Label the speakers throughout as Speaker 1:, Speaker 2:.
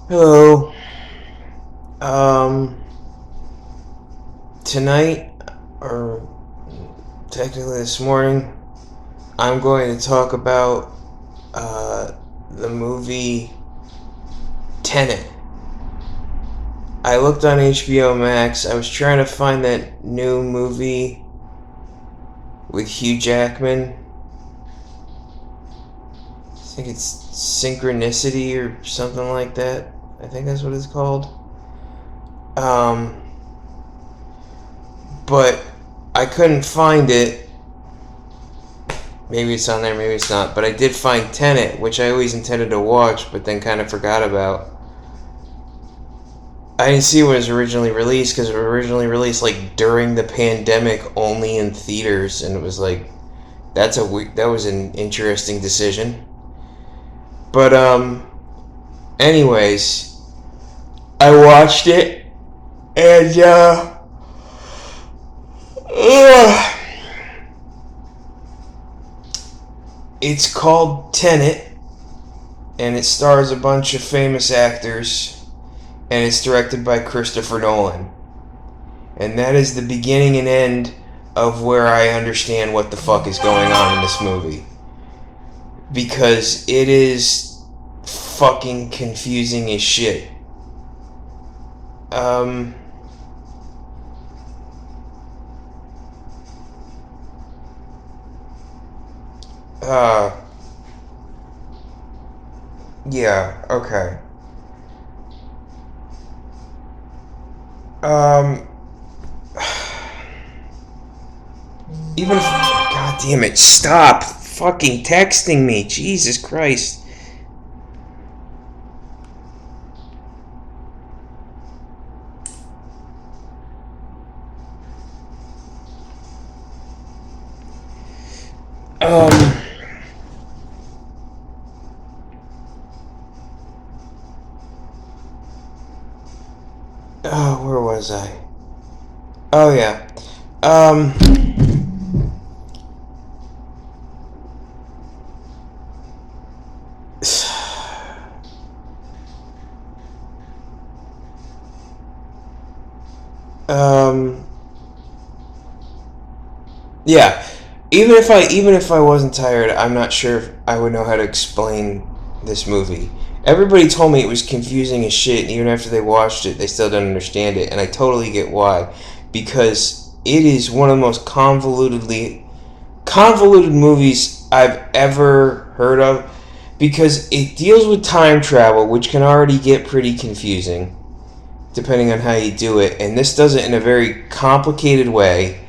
Speaker 1: Hello. Tonight, or technically this morning, I'm going to talk about the movie Tenet. I looked on HBO Max. I was trying to find that new movie with Hugh Jackman. I think it's Synchronicity or something like that. I think that's what it's called. Um, but I couldn't find it. Maybe it's on there, maybe it's not. But I did find Tenet, which I always intended to watch, but then kind of forgot about. I didn't see when it was originally released because it was originally released like during the pandemic, only in theaters, and it was like that was an interesting decision. But anyways, I watched it and it's called Tenet, and it stars a bunch of famous actors, and it's directed by Christopher Nolan. And that is the beginning and end of where I understand what the fuck is going on in this movie. Because it is fucking confusing as shit. Um... Uh... Yeah, okay. Um... Even if... God damn it, stop fucking texting me. Jesus Christ. Um... Oh, where was I? Oh, yeah. Um... Um... Yeah. Even if I wasn't tired, I'm not sure if I would know how to explain this movie. Everybody told me it was confusing as shit, and even after they watched it, they still don't understand it, and I totally get why. Because it is one of the most convoluted movies I've ever heard of, because it deals with time travel, which can already get pretty confusing, depending on how you do it, and this does it in a very complicated way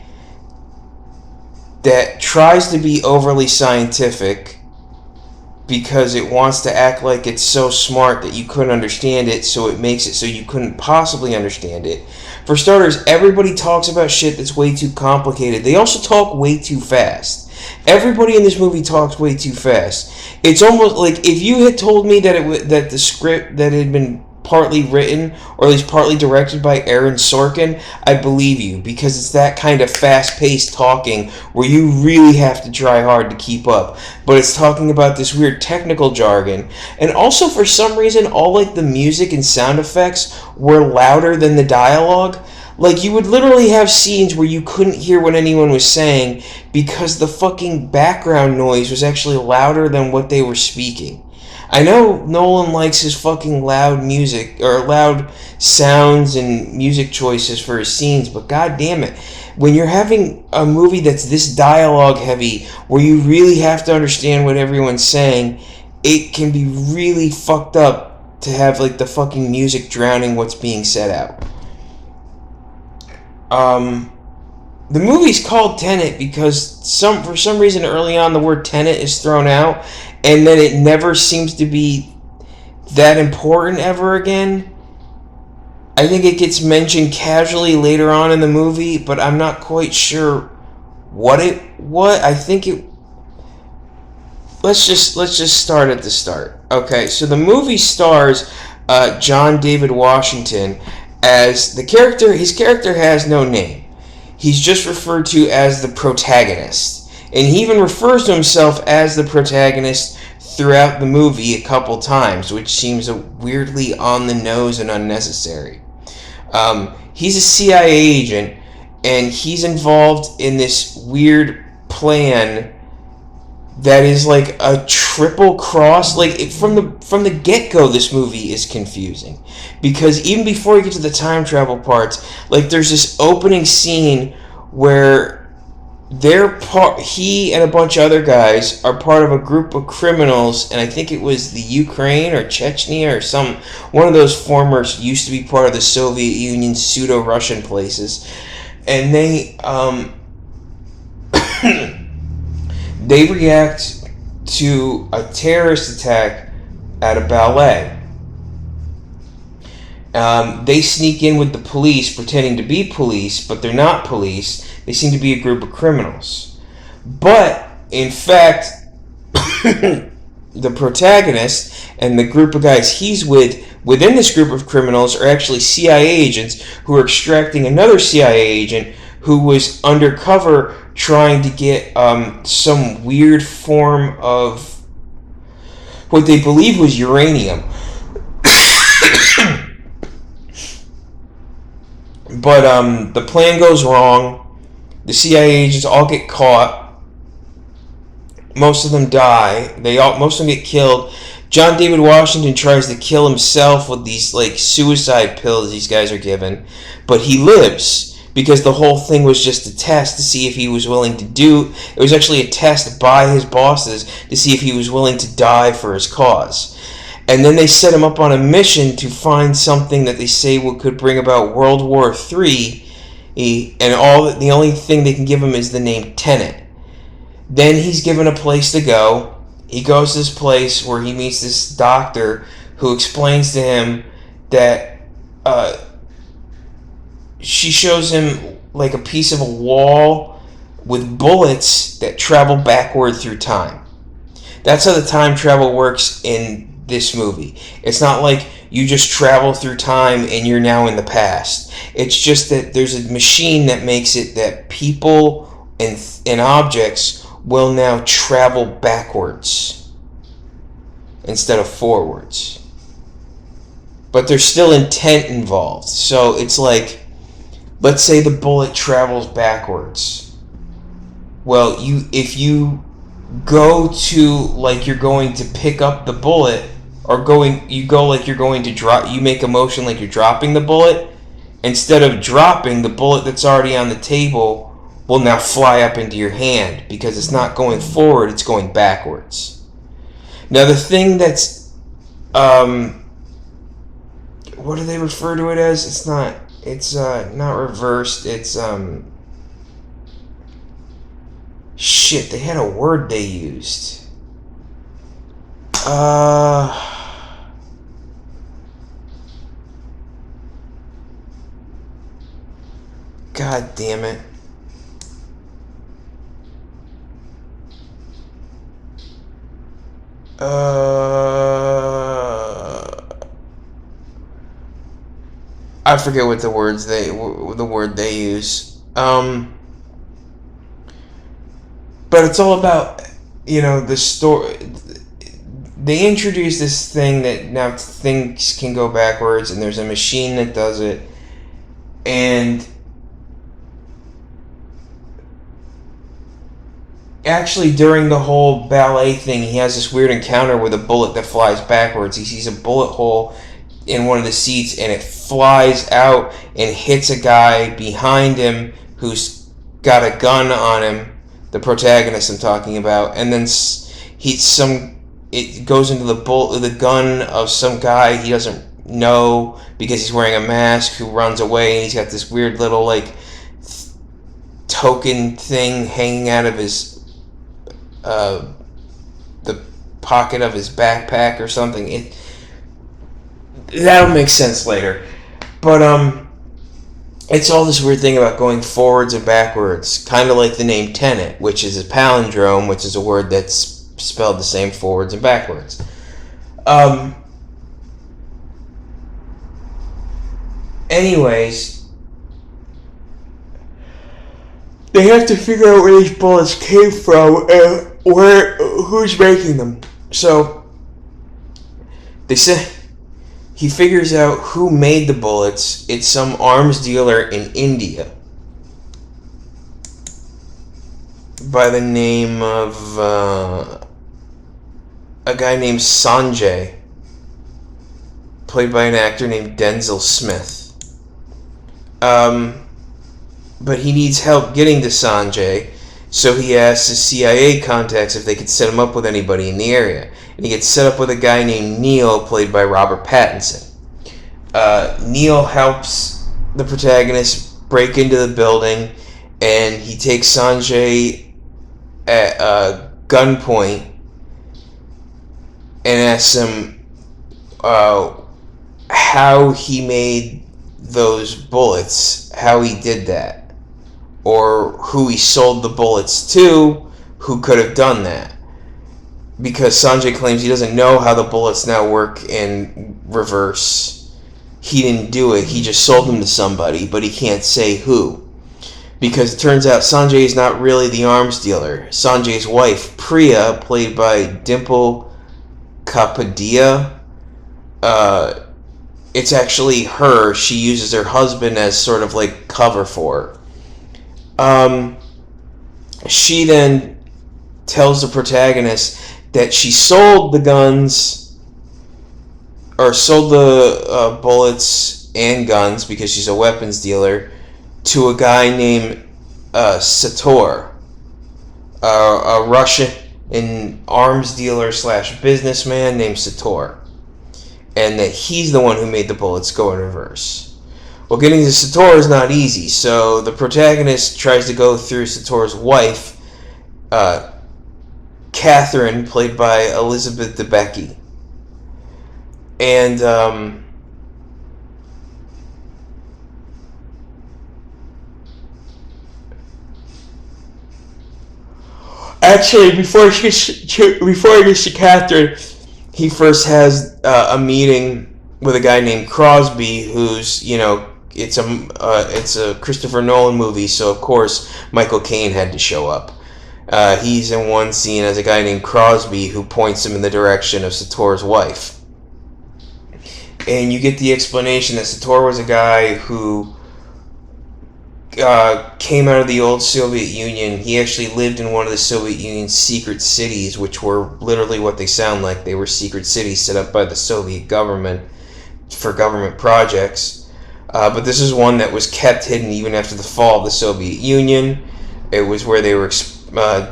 Speaker 1: that tries to be overly scientific because it wants to act like it's so smart that you couldn't understand it, so it makes it so you couldn't possibly understand it. For starters, everybody talks about shit that's way too complicated. They also talk way too fast. Everybody in this movie talks way too fast. It's almost like if you had told me that the script that had been partly written, or at least partly directed by Aaron Sorkin, I'd believe you, because it's that kind of fast-paced talking where you really have to try hard to keep up. But it's talking about this weird technical jargon, and also for some reason all like the music and sound effects were louder than the dialogue. Like, you would literally have scenes where you couldn't hear what anyone was saying because the fucking background noise was actually louder than what they were speaking. I know Nolan likes his fucking loud music, or loud sounds and music choices for his scenes, but god damn it, when you're having a movie that's this dialogue heavy, where you really have to understand what everyone's saying, it can be really fucked up to have like the fucking music drowning what's being said out. The movie's called Tenet because for some reason early on the word Tenet is thrown out, and then it never seems to be that important ever again. I think it gets mentioned casually later on in the movie, but I'm not quite sure what. I think it. Let's just start at the start. Okay, so the movie stars John David Washington as the character. His character has no name. He's just referred to as the protagonist. And he even refers to himself as the protagonist throughout the movie a couple times, which seems weirdly on the nose and unnecessary. He's a CIA agent, and he's involved in this weird plan that is like a triple cross. Like from the get-go, this movie is confusing, because even before you get to the time travel parts, like there's this opening scene where he and a bunch of other guys are part of a group of criminals, and I think it was the Ukraine or Chechnya or one of those former used to be part of the Soviet Union pseudo-Russian places, and they they react to a terrorist attack at a ballet. They sneak in with the police, pretending to be police, but they're not police. They seem to be a group of criminals. But, in fact, the protagonist and the group of guys he's within this group of criminals, are actually CIA agents who are extracting another CIA agent who was undercover trying to get some weird form of what they believe was uranium. But the plan goes wrong. The CIA agents all get caught. Most of them die. Most of them get killed. John David Washington tries to kill himself with these like suicide pills these guys are given, but he lives because the whole thing was just a test to see if he was willing to do. It was actually a test by his bosses to see if he was willing to die for his cause. And then they set him up on a mission to find something that they say could bring about World War III. And the only thing they can give him is the name Tenet. Then he's given a place to go. He goes to this place where he meets this doctor who explains to him that she shows him like a piece of a wall with bullets that travel backward through time. That's how the time travel works in this movie. It's not like you just travel through time and you're now in the past. It's just that there's a machine that makes it that people and objects will now travel backwards instead of forwards. But there's still intent involved. So it's like, let's say the bullet travels backwards. Well, if you go to like you're going to pick up the bullet, or you go like you're going to drop, you make a motion like you're dropping the bullet. Instead of dropping, the bullet that's already on the table will now fly up into your hand because it's not going forward, it's going backwards. Now the thing that's what do they refer to it as? It's not reversed, it's shit, they had a word they used. God damn it. I forget what the word they use. But it's all about, the story. They introduce this thing that now things can go backwards, and there's a machine that does it. And actually, during the whole ballet thing, he has this weird encounter with a bullet that flies backwards. He sees a bullet hole in one of the seats, and it flies out and hits a guy behind him who's got a gun on him, the protagonist I'm talking about, and then it goes into the gun of some guy he doesn't know because he's wearing a mask, who runs away, and he's got this weird little like token thing hanging out of his the pocket of his backpack or something. That'll make sense later. But it's all this weird thing about going forwards and backwards, kind of like the name Tenet, which is a palindrome, which is a word that's spelled the same forwards and backwards. Anyways, they have to figure out where these bullets came from and who's making them. So they say he figures out who made the bullets. It's some arms dealer in India by the name of a guy named Sanjay, played by an actor named Denzel Smith. But he needs help getting to Sanjay, so he asks his CIA contacts if they could set him up with anybody in the area. And he gets set up with a guy named Neil, played by Robert Pattinson. Neil helps the protagonist break into the building, and he takes Sanjay at gunpoint and asks him how he made those bullets, how he did that, or who he sold the bullets to, who could have done that. Because Sanjay claims he doesn't know how the bullets now work in reverse. He didn't do it, he just sold them to somebody, but he can't say who. Because it turns out Sanjay is not really the arms dealer. Sanjay's wife, Priya, played by Dimple Kapadia, it's actually her. She uses her husband as sort of like cover for her. She then tells the protagonist that she sold the guns, or sold the bullets and guns, because she's a weapons dealer, to a guy named Sator, a Russian arms dealer / businessman named Sator, and that he's the one who made the bullets go in reverse. Well, getting to Sator is not easy, so the protagonist tries to go through Sator's wife, Catherine, played by Elizabeth Debicki. And actually, before he gets to Catherine, he first has a meeting with a guy named Crosby, who's, it's a Christopher Nolan movie, so of course Michael Caine had to show up. He's in one scene as a guy named Crosby who points him in the direction of Sator's wife. And you get the explanation that Sator was a guy who came out of the old Soviet Union. He actually lived in one of the Soviet Union's secret cities, which were literally what they sound like. They were secret cities set up by the Soviet government for government projects. But this is one that was kept hidden even after the fall of the Soviet Union. It was where they were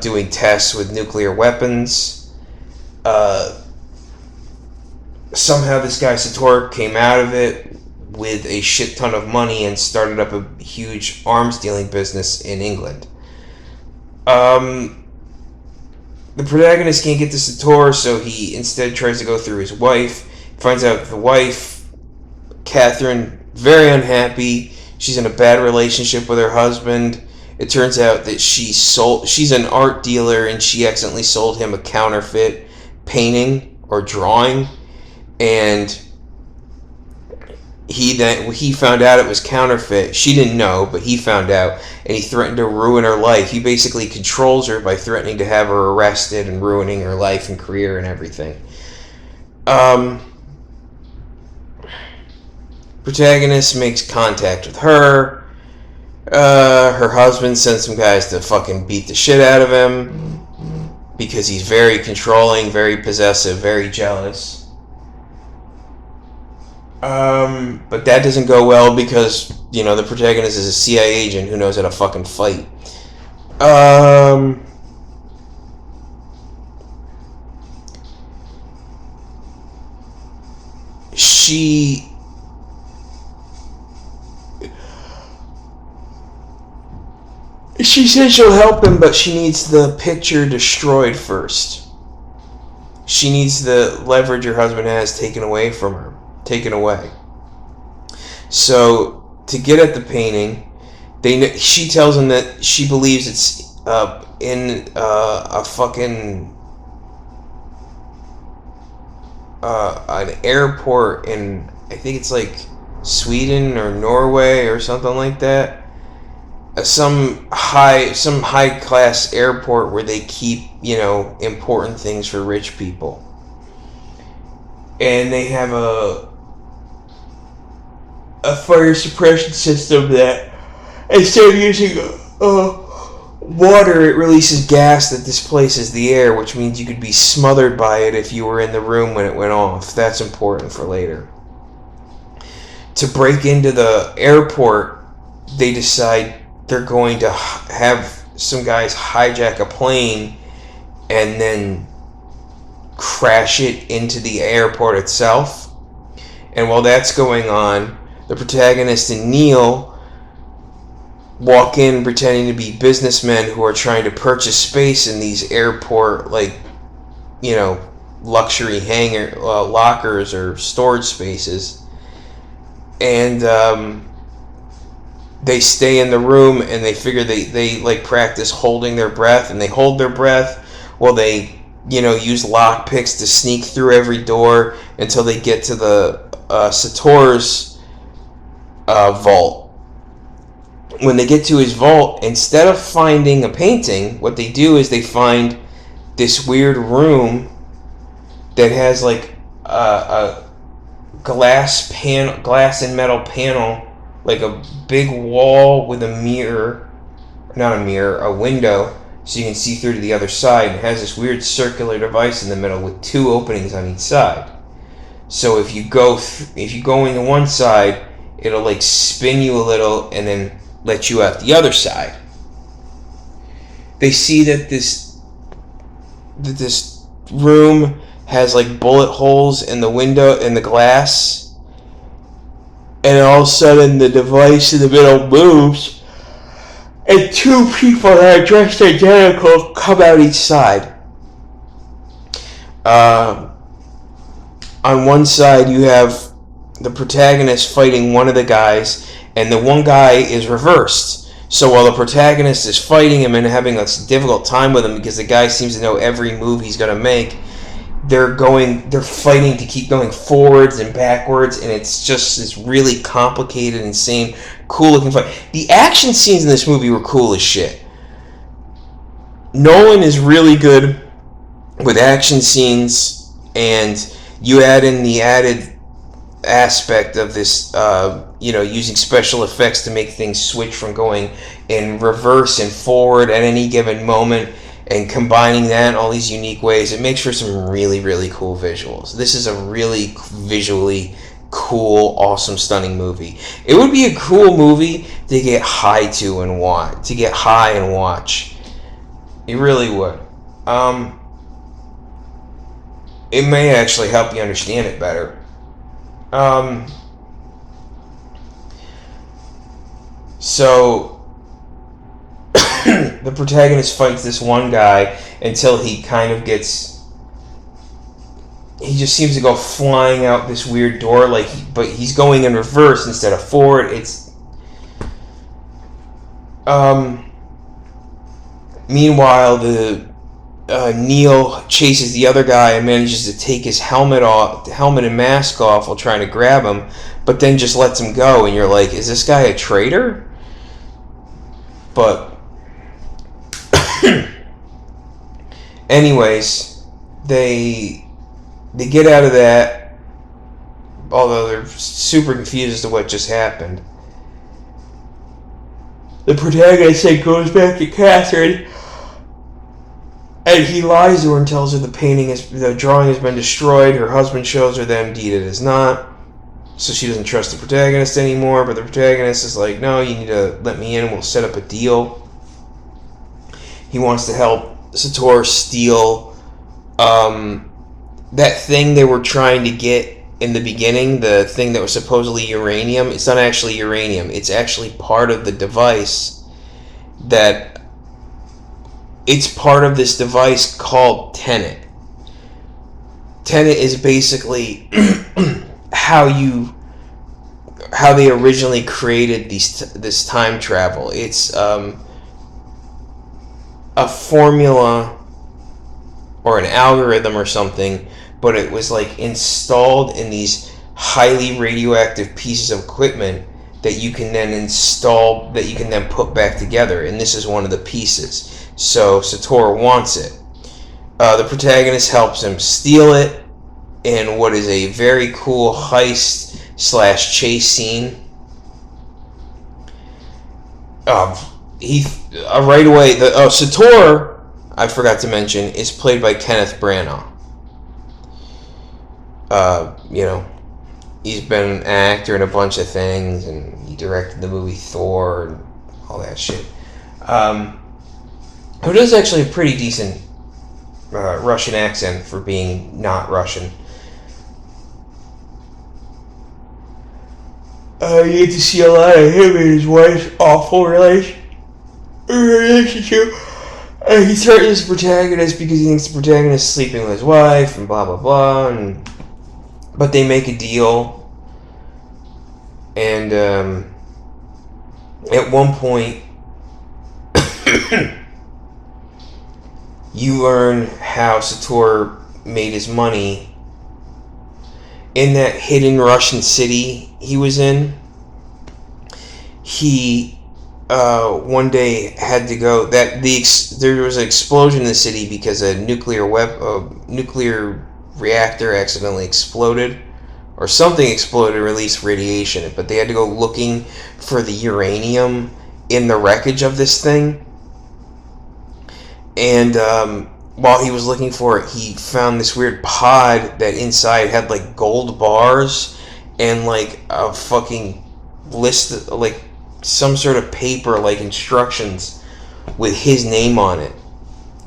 Speaker 1: doing tests with nuclear weapons. Somehow this guy Sator came out of it with a shit ton of money and started up a huge arms dealing business in England. The protagonist can't get to Sator, so he instead tries to go through his wife. Finds out the wife, Catherine, very unhappy. She's in a bad relationship with her husband. It turns out that she's an art dealer, and she accidentally sold him a counterfeit painting or drawing, and he found out it was counterfeit. She didn't know, but he found out, and he threatened to ruin her life. He basically controls her by threatening to have her arrested and ruining her life and career and everything. Protagonist makes contact with her. Her husband sends some guys to fucking beat the shit out of him because he's very controlling, very possessive, very jealous. But that doesn't go well because, the protagonist is a CIA agent who knows how to fucking fight. She says she'll help him, but she needs the picture destroyed first. She needs the leverage her husband has taken away. So, to get at the painting, she tells him that she believes it's in a fucking an airport in, I think it's like Sweden or Norway or something like that. Some high class airport where they keep, important things for rich people. and they have a fire suppression system that instead of using water, it releases gas that displaces the air, which means you could be smothered by it if you were in the room when it went off. That's important for later. To break into the airport, they decide they're going to have some guys hijack a plane and then crash it into the airport itself. And while that's going on, the protagonist and Neil walk in pretending to be businessmen who are trying to purchase space in these airport, like, you know, luxury hangar lockers or storage spaces. And they stay in the room, and they figure they like practice holding their breath, and they hold their breath while they, you know, use lock picks to sneak through every door until they get to the Sator's vault. When they get to his vault, instead of finding a painting, what they do is they find this weird room that has like a glass and metal panel, like a big wall with a mirror, not a mirror, a window, so you can see through to the other side. It has this weird circular device in the middle with two openings on each side. So if you go into one side, it'll like spin you a little and then let you out the other side. They see that this room has like bullet holes in the window, in the glass, and all of a sudden the device in the middle moves, and two people that are dressed identical come out each side. On one side you have the protagonist fighting one of the guys, and the one guy is reversed. So while the protagonist is fighting him and having a difficult time with him because the guy seems to know every move he's going to make, they're fighting to keep going forwards and backwards, and it's just this really complicated, insane, cool looking fight. The action scenes in this movie were cool as shit. Nolan is really good with action scenes, and you add in the added aspect of this, using special effects to make things switch from going in reverse and forward at any given moment, and combining that in all these unique ways. It makes for some really, really cool visuals. This is a really visually cool, awesome, stunning movie. It would be a cool movie to get high and watch. It really would. It may actually help you understand it better. So the protagonist fights this one guy until he just seems to go flying out this weird door, but he's going in reverse instead of forward. Meanwhile, the Neil chases the other guy and manages to take his helmet and mask off while trying to grab him, but then just lets him go, and you're like, is this guy a traitor? But anyways, they get out of that, although they're super confused as to what just happened. The protagonist then goes back to Catherine, and he lies to her and tells her the drawing has been destroyed. Her husband shows her that indeed it is not. So she doesn't trust the protagonist anymore, but the protagonist is like, no, you need to let me in, we'll set up a deal. He wants to help Sator steal that thing they were trying to get in the beginning, the thing that was supposedly uranium. It's not actually uranium. It's actually part of the device it's part of this device called Tenet. Tenet is basically how they originally created this time travel. It's a formula or an algorithm or something, but it was like installed in these highly radioactive pieces of equipment that you can then put back together, and this is one of the pieces. So Sator wants it. The protagonist helps him steal it, in what is a very cool heist slash chase scene. Um, he right away. Sator, I forgot to mention, is played by Kenneth Branagh. You know, he's been an actor in a bunch of things, and he directed the movie Thor and all that shit. Who does actually a pretty decent Russian accent for being not Russian. You get to see a lot of him and his wife's awful relationship. He threatens the protagonist because he thinks the protagonist is sleeping with his wife and blah blah blah. But they make a deal, and at one point, you learn how Sator made his money in that hidden Russian city he was in. He one day had to go. There was an explosion in the city because a nuclear reactor accidentally exploded, or something exploded and released radiation. But they had to go looking for the uranium in the wreckage of this thing. And while he was looking for it, he found this weird pod that inside had like gold bars and like a fucking list, like some sort of paper, like instructions with his name on it.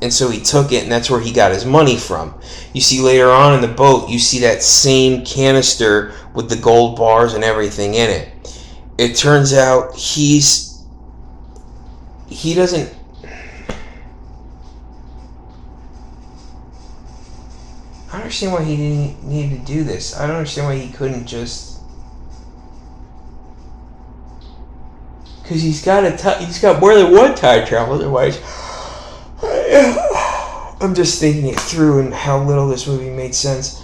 Speaker 1: And so he took it, and that's where he got his money from. You see later on in the boat, you see that same canister with the gold bars and everything in it. It turns out he doesn't. I don't understand why he didn't need to do this. I don't understand why he couldn't just. Because he's got more than one time travel. Otherwise, I'm just thinking it through and how little this movie made sense.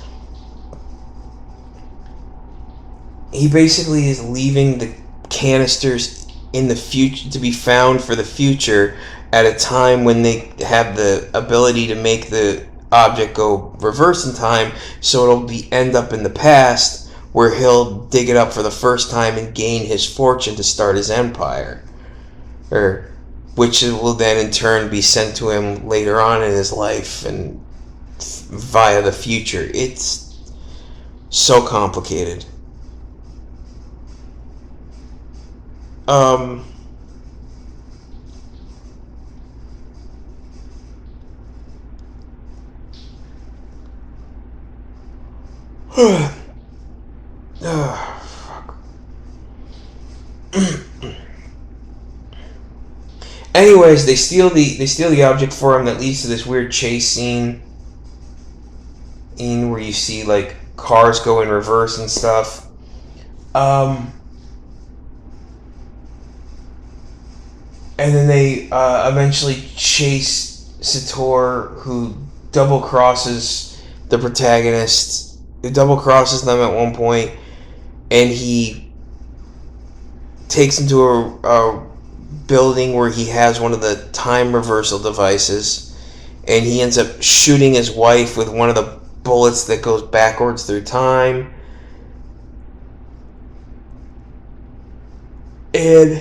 Speaker 1: He basically is leaving the canisters in the future to be found for the future at a time when they have the ability to make the object go reverse in time, so it'll end up in the past, where he'll dig it up for the first time and gain his fortune to start his empire, which will then in turn be sent to him later on in his life and via the future. It's so complicated. Fuck. Anyways, they steal the object for him. That leads to this weird chase scene where you see like cars go in reverse and stuff. And then they eventually chase Sator, who double crosses the protagonist. He double crosses them at one point, and he takes him to a building where he has one of the time reversal devices, and he ends up shooting his wife with one of the bullets that goes backwards through time. And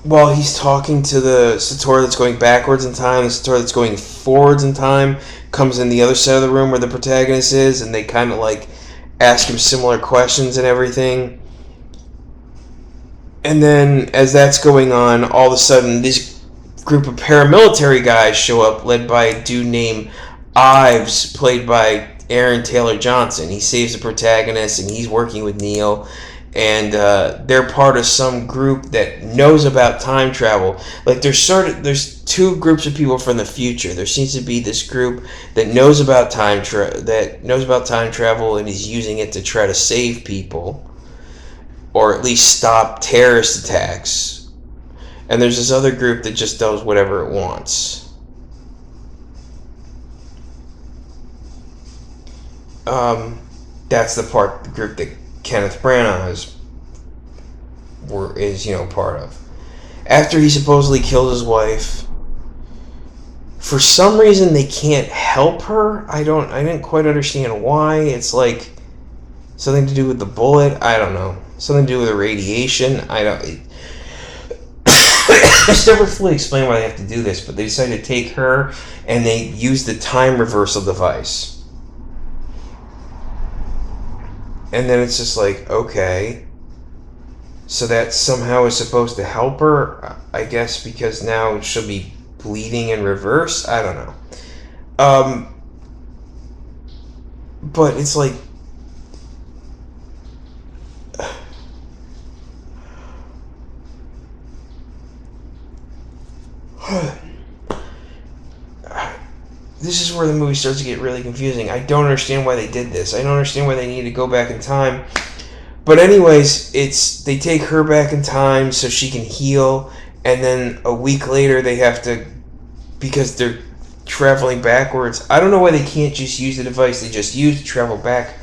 Speaker 1: while he's talking to the Sator that's going backwards in time, the Sator that's going forwards in time comes in the other side of the room where the protagonist is, and they kind of like ask him similar questions and everything. And then as that's going on, all of a sudden this group of paramilitary guys show up, led by a dude named Ives, played by Aaron Taylor Johnson. He saves the protagonist, and he's working with Neo. And they're part of some group that knows about time travel. Like there's two groups of people from the future. There seems to be this group that knows about time travel and is using it to try to save people, or at least stop terrorist attacks. And there's this other group that just does whatever it wants. That's the group that Kenneth Branagh is part of. after he supposedly killed his wife. For some reason, they can't help her. I didn't quite understand why. It's like something to do with the bullet. I don't know. Something to do with the radiation. I don't. It's never fully explained why they have to do this, but they decided to take her and they use the time reversal device. And then it's just like, okay. So that somehow is supposed to help her, I guess, because now she'll be bleeding in reverse. I don't know. But it's like, this is where the movie starts to get really confusing. I don't understand why they did this. I don't understand why they need to go back in time. But anyways, they take her back in time so she can heal, and then a week later they have to, because they're traveling backwards. I don't know why they can't just use the device they just used to travel back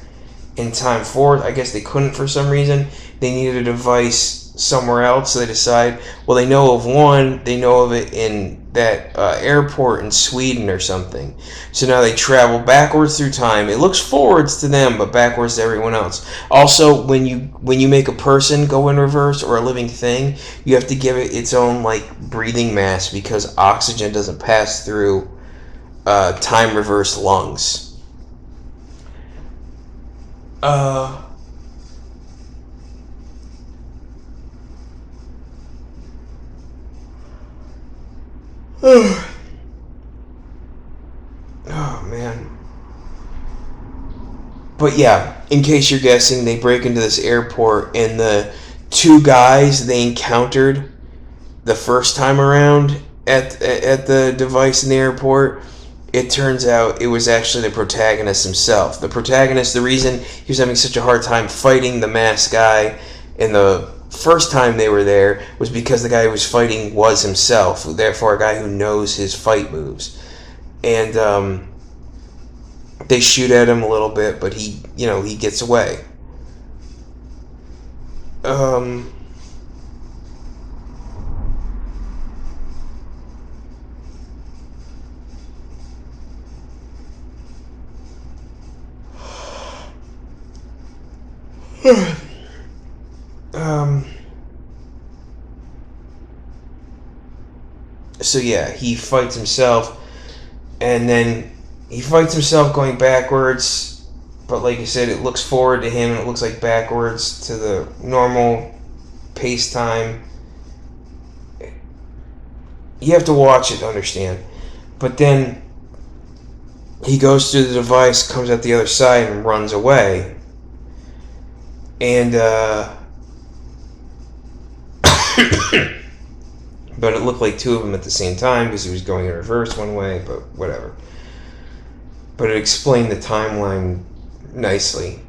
Speaker 1: in time forward. I guess they couldn't for some reason. They needed a device somewhere else, so they decide, well, they know of one, they know of it in that airport in Sweden or something. So now they travel backwards through time. It looks forwards to them, but backwards to everyone else. Also, when you make a person go in reverse or a living thing, you have to give it its own like breathing mask because oxygen doesn't pass through time reverse lungs. Oh man. But yeah, in case you're guessing, they break into this airport and the two guys they encountered the first time around at the device in the airport, it turns out it was actually the protagonist himself. The protagonist, the reason he was having such a hard time fighting the masked guy in the first time they were there was because the guy who was fighting was himself, therefore a guy who knows his fight moves. And they shoot at him a little bit, but he gets away. So yeah, he fights himself, and then he fights himself going backwards, but like you said, it looks forward to him and it looks like backwards to the normal pace time. You have to watch it to understand. But then he goes through the device, comes out the other side, and runs away. And but it looked like two of them at the same time because he was going in reverse one way, but whatever. But it explained the timeline nicely.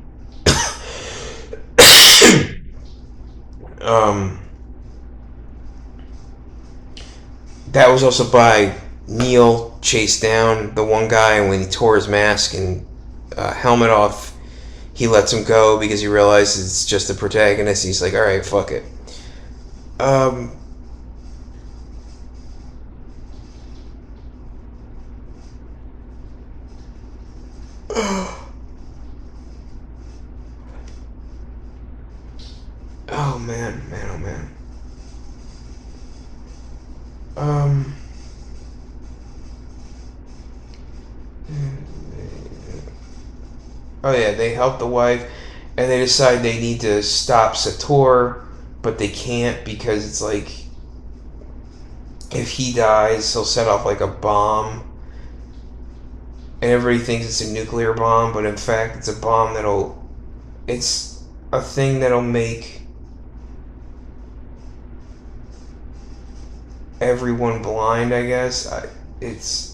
Speaker 1: That was also by Neil chased down the one guy, and when he tore his mask and helmet off, he lets him go because he realizes it's just the protagonist. He's like, alright, fuck it. Oh man, oh man. Oh yeah, they help the wife, and they decide they need to stop Sator, but they can't because it's like, if he dies, he'll set off like a bomb, and everybody thinks it's a nuclear bomb, but in fact it's a bomb it's a thing that'll make everyone blind, I guess. It's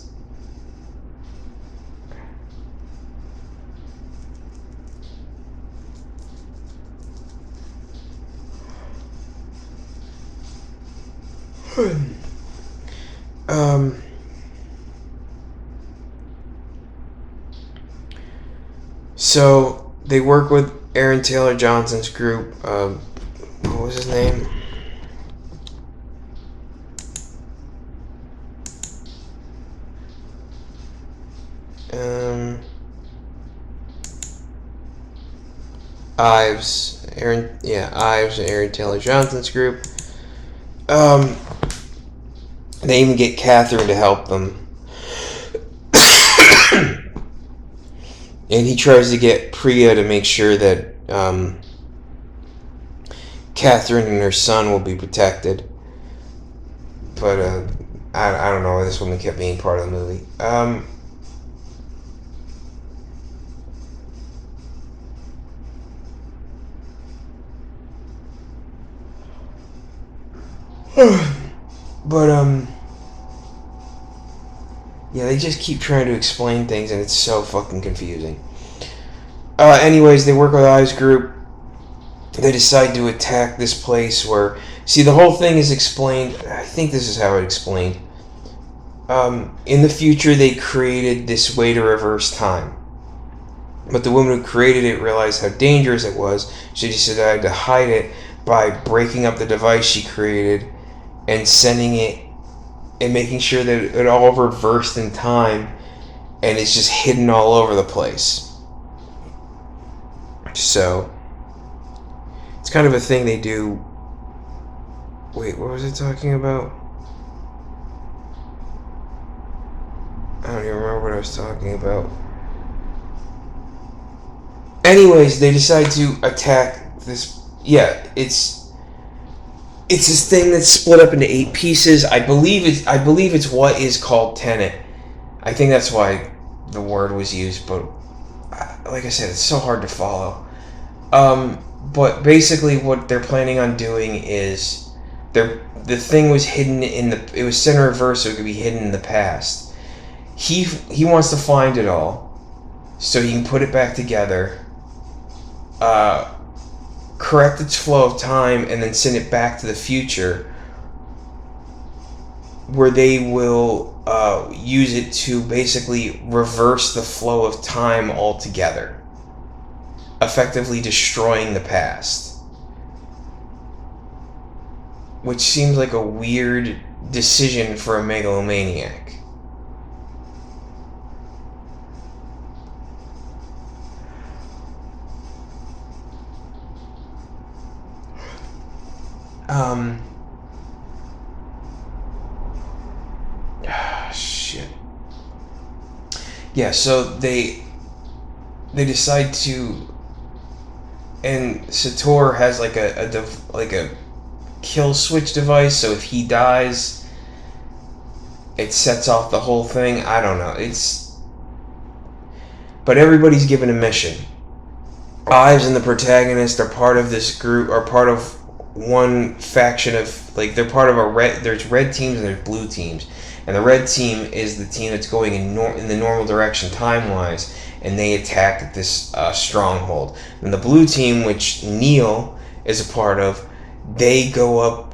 Speaker 1: so they work with Aaron Taylor Johnson's group. What was his name? Um, Ives, Ives and Aaron Taylor Johnson's group. They even get Catherine to help them. And he tries to get Priya to make sure that Catherine and her son will be protected. But I don't know. This woman kept being part of the movie. But yeah, they just keep trying to explain things, and it's so fucking confusing. Anyways, they work with Ives group. They decide to attack this place where... See, the whole thing is explained... I think this is how it's explained. In the future, they created this way to reverse time. But the woman who created it realized how dangerous it was, so she decided to hide it by breaking up the device she created and sending it and making sure that it all reversed in time, and it's just hidden all over the place. So... it's kind of a thing they do. Wait, what was I talking about? I don't even remember what I was talking about. Anyways, they decide to attack this. Yeah, it's this thing that's split up into 8 pieces. I believe it's what is called Tenet. I think that's why the word was used, but like I said, it's so hard to follow. But basically, what they're planning on doing is, the thing was hidden it was sent in reverse, so it could be hidden in the past. He wants to find it all, so he can put it back together, correct its flow of time, and then send it back to the future, where they will use it to basically reverse the flow of time altogether, effectively destroying the past. Which seems like a weird decision for a megalomaniac. Shit. Yeah, so they decide to... And Sator has like a kill switch device, so if he dies, it sets off the whole thing. I don't know. But everybody's given a mission. Ives and the protagonist are part of this group, are part of one faction of, like, they're part of there's red teams and there's blue teams. And the red team is the team that's going in the normal direction time-wise, and they attack this stronghold. And the blue team, which Neil is a part of, they go up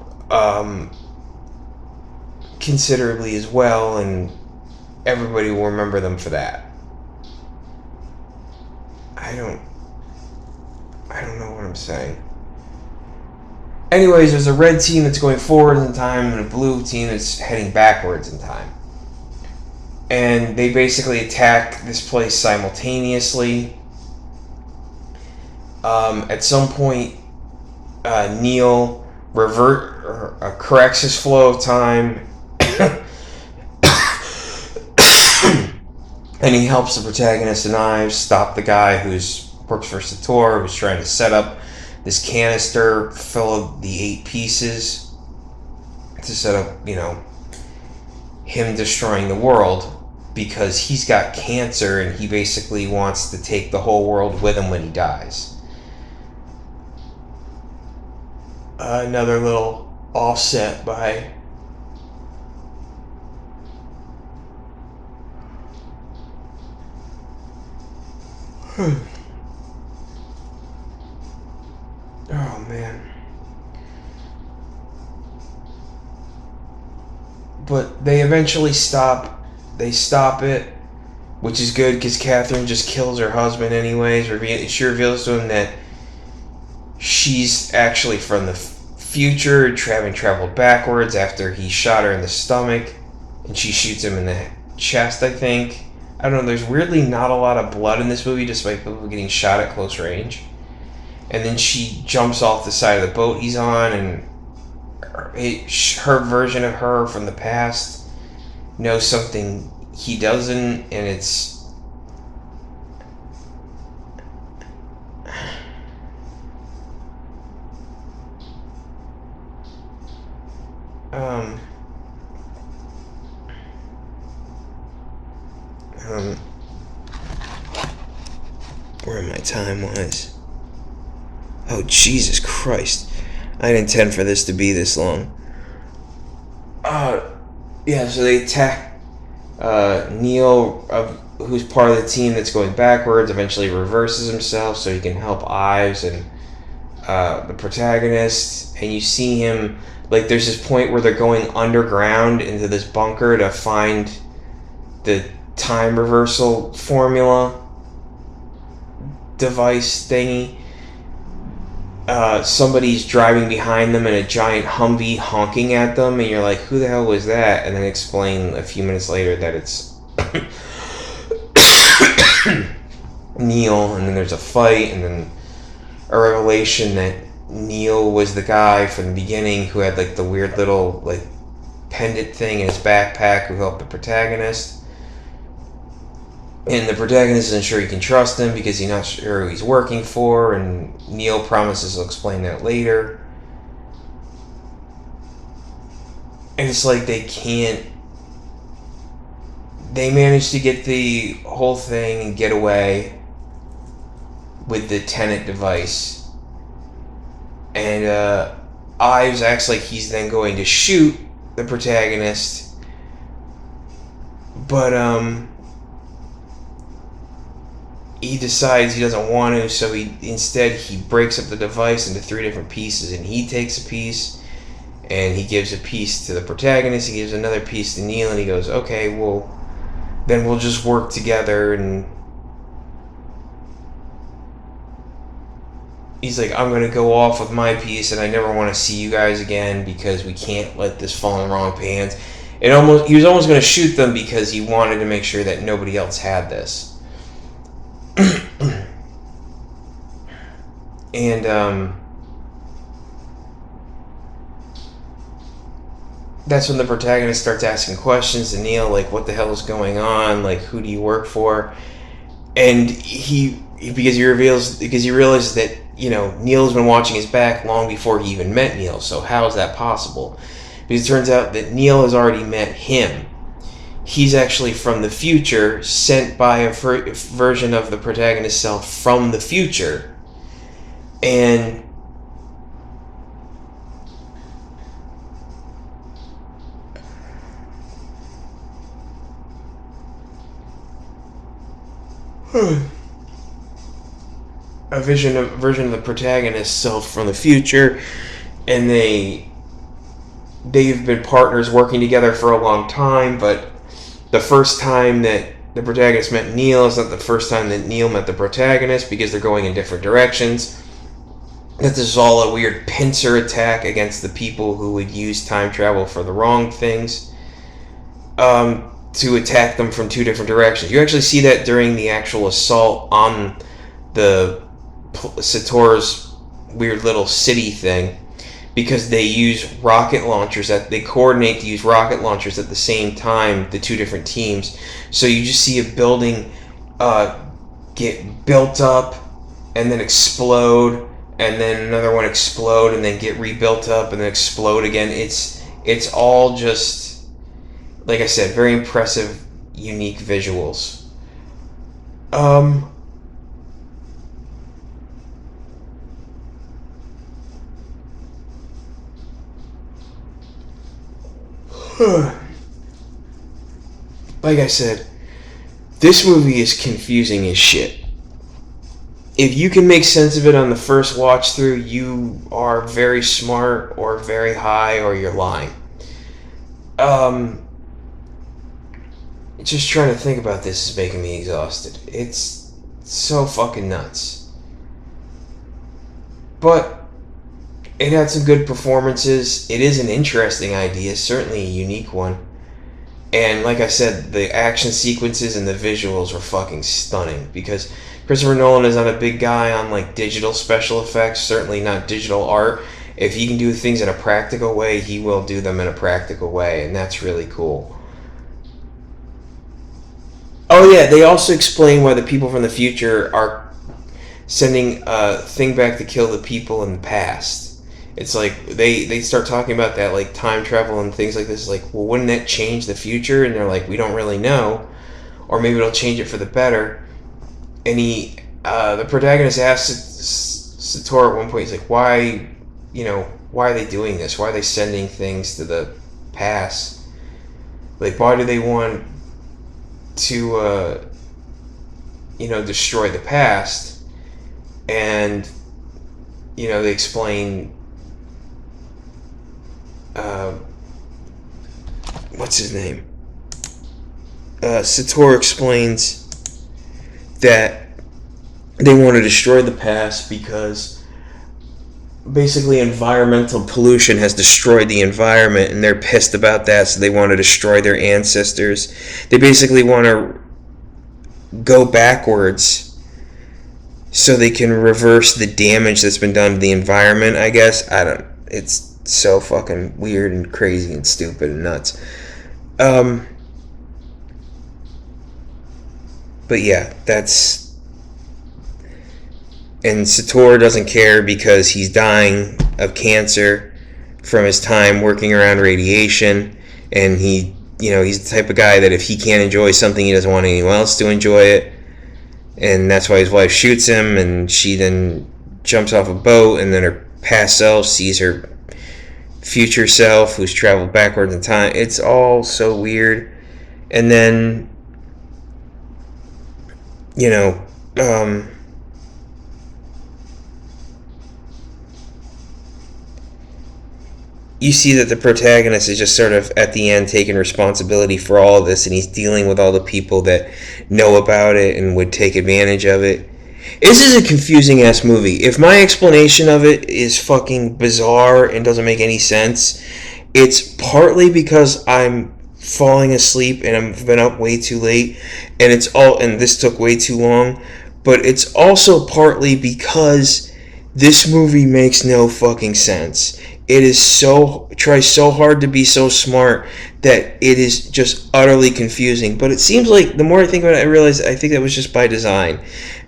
Speaker 1: considerably as well, and everybody will remember them for that. I don't know what I'm saying. Anyways, there's a red team that's going forward in time and a blue team that's heading backwards in time. And they basically attack this place simultaneously. At some point, Neil corrects his flow of time, and he helps the protagonist and Ives stop the guy who works for Sator, who's trying to set up this canister full of the 8 pieces to set up, him destroying the world, because he's got cancer and he basically wants to take the whole world with him when he dies. Another little offset by oh man. But they eventually stop. They stop it, which is good because Catherine just kills her husband anyways. She reveals to him that she's actually from the future, having traveled backwards after he shot her in the stomach, and she shoots him in the chest, I think, I don't know, there's weirdly not a lot of blood in this movie despite people getting shot at close range. And then she jumps off the side of the boat he's on, and her version of her from the past knows something he doesn't, and it's um um where my time was. Oh, Jesus Christ. I didn't intend for this to be this long. Yeah, so they attack Neil, who's part of the team that's going backwards, eventually reverses himself so he can help Ives and the protagonist. And you see him, like, there's this point where they're going underground into this bunker to find the time reversal formula device thingy. Somebody's driving behind them in a giant Humvee honking at them, and you're like, who the hell was that? And then explain a few minutes later that it's Neil, and then there's a fight, and then a revelation that Neil was the guy from the beginning who had like the weird little like pendant thing in his backpack who helped the protagonist. And the protagonist isn't sure he can trust him because he's not sure who he's working for, and Neil promises he'll explain that later. And it's like they managed to get the whole thing and get away with the Tenet device. And Ives acts like he's then going to shoot the protagonist. But he decides he doesn't want to, so he breaks up the device into 3 different pieces, and he takes a piece, and he gives a piece to the protagonist, he gives another piece to Neil, and he goes, okay, well, then we'll just work together, and he's like, I'm going to go off with my piece, and I never want to see you guys again, because we can't let this fall in the wrong hands. He was almost going to shoot them because he wanted to make sure that nobody else had this. And that's when the protagonist starts asking questions to Neil, like, what the hell is going on? Like, who do you work for? And because he realizes that, you know, Neil's been watching his back long before he even met Neil, so how is that possible? Because it turns out that Neil has already met him. He's actually from the future, sent by a version of the protagonist's self from the future. And a version of the protagonist's self from the future, and they've been partners working together for a long time, but the first time that the protagonist met Neil is not the first time that Neil met the protagonist, because they're going in different directions. That this is all a weird pincer attack against the people who would use time travel for the wrong things, to attack them from 2 different directions. You actually see that during the actual assault on the Sator's weird little city thing, because they use rocket launchers, they coordinate to use rocket launchers at the same time, the 2 different teams. So you just see a building get built up and then explode, and then another one explode and then get rebuilt up and then explode again. It's all just, like I said, very impressive, unique visuals. Like I said, this movie is confusing as shit. If you can make sense of it on the first watch through, you are very smart or very high, or you're lying. Just trying to think about this is making me exhausted. It's so fucking nuts. But it had some good performances. It is an interesting idea, certainly a unique one. And like I said, the action sequences and the visuals were fucking stunning, because Christopher Nolan is not a big guy on like digital special effects, certainly not digital art. If he can do things in a practical way, he will do them in a practical way, and that's really cool. Oh yeah, they also explain why the people from the future are sending a thing back to kill the people in the past. It's like they start talking about that, like time travel and things like this. Like, well, wouldn't that change the future? And they're like, we don't really know, or maybe it'll change it for the better. And the protagonist asks Sator at one point, he's like, why, why are they doing this? Why are they sending things to the past? Like, why do they want to, destroy the past? And, they explain, what's his name? Sator explains that they want to destroy the past because basically environmental pollution has destroyed the environment, and they're pissed about that, so they want to destroy their ancestors. They basically want to go backwards so they can reverse the damage that's been done to the environment, I guess. It's so fucking weird and crazy and stupid and nuts. But yeah, and Sator doesn't care because he's dying of cancer from his time working around radiation, and he's the type of guy that if he can't enjoy something, he doesn't want anyone else to enjoy it, and that's why his wife shoots him, and she then jumps off a boat, and then her past self sees her future self who's traveled backwards in time. It's all so weird. And then you see that the protagonist is just sort of at the end taking responsibility for all of this, and he's dealing with all the people that know about it and would take advantage of it. This is a confusing ass movie. If my explanation of it is fucking bizarre and doesn't make any sense, it's partly because I'm falling asleep and I've been up way too late, and this took way too long, but it's also partly because this movie makes no fucking sense. It is tries so hard to be so smart that it is just utterly confusing. But it seems like the more I think about it, I realize I think that was just by design.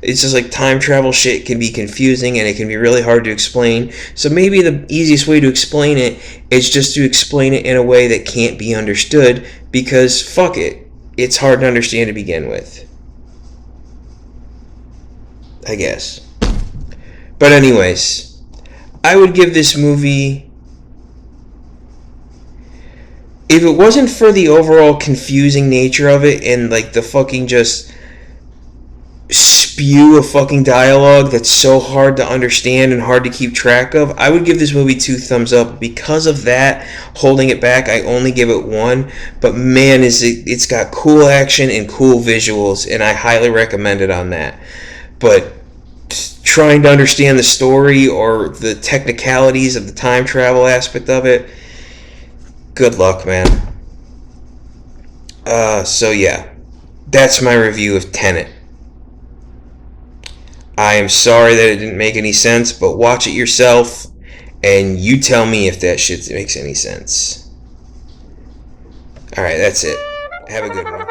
Speaker 1: It's just like time travel shit can be confusing and it can be really hard to explain. So maybe the easiest way to explain it is just to explain it in a way that can't be understood, because fuck it, it's hard to understand to begin with, I guess. But anyways, I would give this movie, if it wasn't for the overall confusing nature of it and like the fucking just spew of fucking dialogue that's so hard to understand and hard to keep track of, I would give this movie 2 thumbs up. Because of that, holding it back, I only give it 1. But man, it's got cool action and cool visuals, and I highly recommend it on that. But trying to understand the story or the technicalities of the time travel aspect of it, good luck, man. So yeah, that's my review of Tenet. I am sorry that it didn't make any sense, but watch it yourself, and you tell me if that shit makes any sense. Alright, that's it. Have a good one.